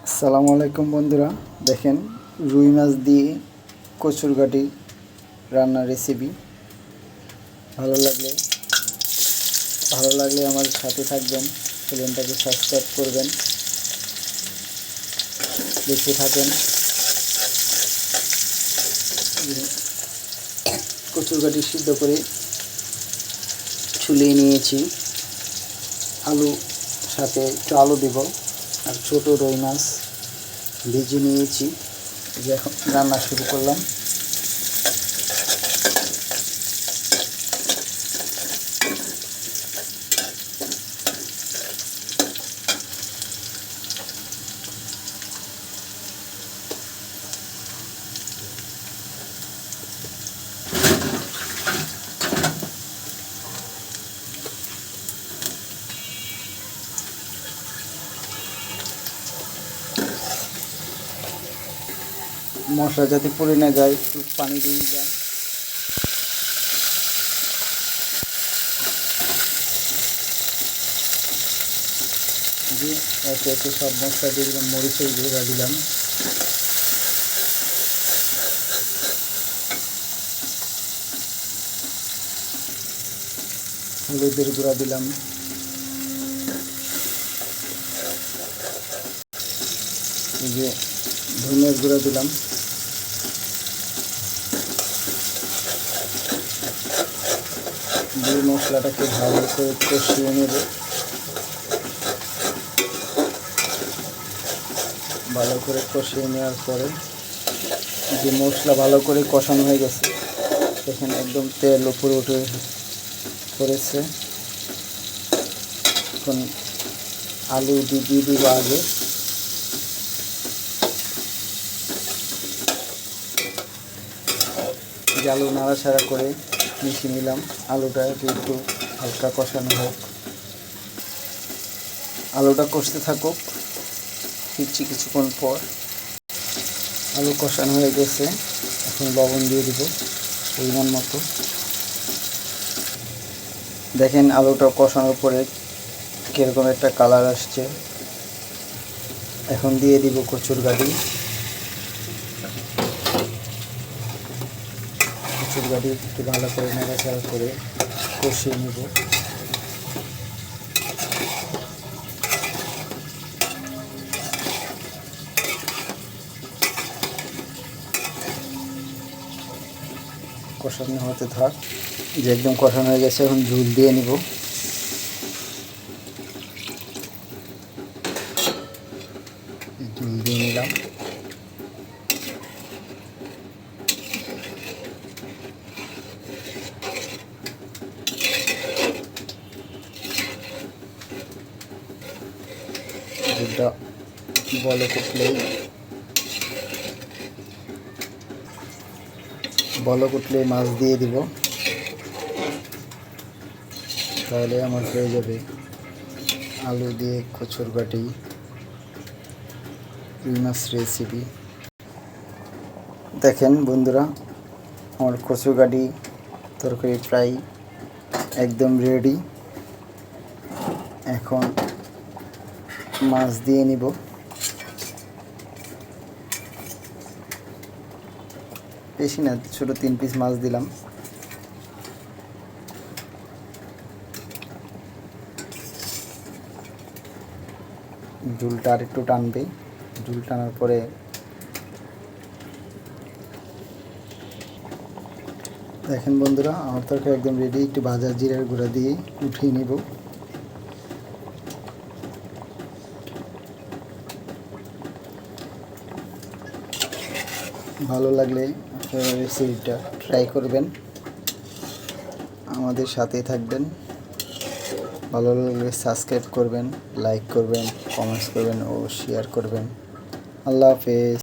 আসসালামু আলাইকুম বন্ধুরা, দেখেন রুই মাছ দিয়ে কচুরগাটি রান্নার রেসিপি। ভালো লাগলে আমার সাথে থাকবেন, চ্যানেলটাকে সাবস্ক্রাইব করবেন, দেখতে থাকেন। কচুরগাটি সিদ্ধ করে ছুলিয়ে নিয়েছি, আলু সাথে একটু আলু দেব আর ছোট রুই মাছ ভেজে নিয়েছি। যে এখন রান্না শুরু করলাম। মশলা যাতে পুড়ে না যায় একটু পানি দিয়ে যান। দিয়ে একে একে সব মশলা দিয়ে দিলাম, মরিচের গুঁড়া দিলাম, হলুদের গুঁড়া দিলাম, এই যে ধনিয়ার গুঁড়া দিলাম, দিয়ে মশলাটাকে ভালো করে কষিয়ে নেব। ভালো করে কষিয়ে নেওয়ার পরে যে মশলা ভালো করে কষানো হয়ে গেছে, এখানে একদম তেল উপরে উঠে পড়েছে। এখন আলু দিয়ে দিব আগে, যে আলু নাড়াচাড়া করে মিশিয়ে নিলাম। আলুটা একটু হালকা কষানো হোক, আলুটা কষতে থাকুক। ফিরছি কিছুক্ষণ পর। আলু কষানো হয়ে গেছে, এখন লবণ দিয়ে দিব পরিমাণ মতো। দেখেন আলুটা কষানোর পরে কীরকম একটা কালার আসছে। এখন দিয়ে দিব কচুরগাটি একটু ভালো করে নাড়াচাড়া করে কষিয়ে নেব। কষানো হতে থাক, যে একদম কষানো হয়ে গেছে। এখন ঝোল দিয়ে নিব। ঝোল দিয়ে নিলাম। ঝোলটা বলক উঠলে মাছ দিয়ে দিব, তাহলে আমার হয়ে যাবে আলু দিয়ে কচুরগাটি রুই মাছ রেসিপি। দেখেন বন্ধুরা, আমার কচুরগাটি তরকারি প্রায় একদম রেডি। এখন মাছ দিয়ে নিব। বেশি না, ছোটো 3 পিস মাছ দিলাম। ঝোলটা আর একটু টানবে। ঝোল টানার পরে দেখেন বন্ধুরা, আমার তরকারি একদম রেডি। একটু ভাজা জিরার গুঁড়া দিয়ে উঠিয়ে নেব। ভালো লাগলে আপনারা রেসিপিটা ট্রাই করবেন, আমাদের সাথেই থাকবেন। ভালো লাগলে সাবস্ক্রাইব করবেন, লাইক করবেন, কমেন্টস করবেন ও শেয়ার করবেন। আল্লাহ হাফেজ।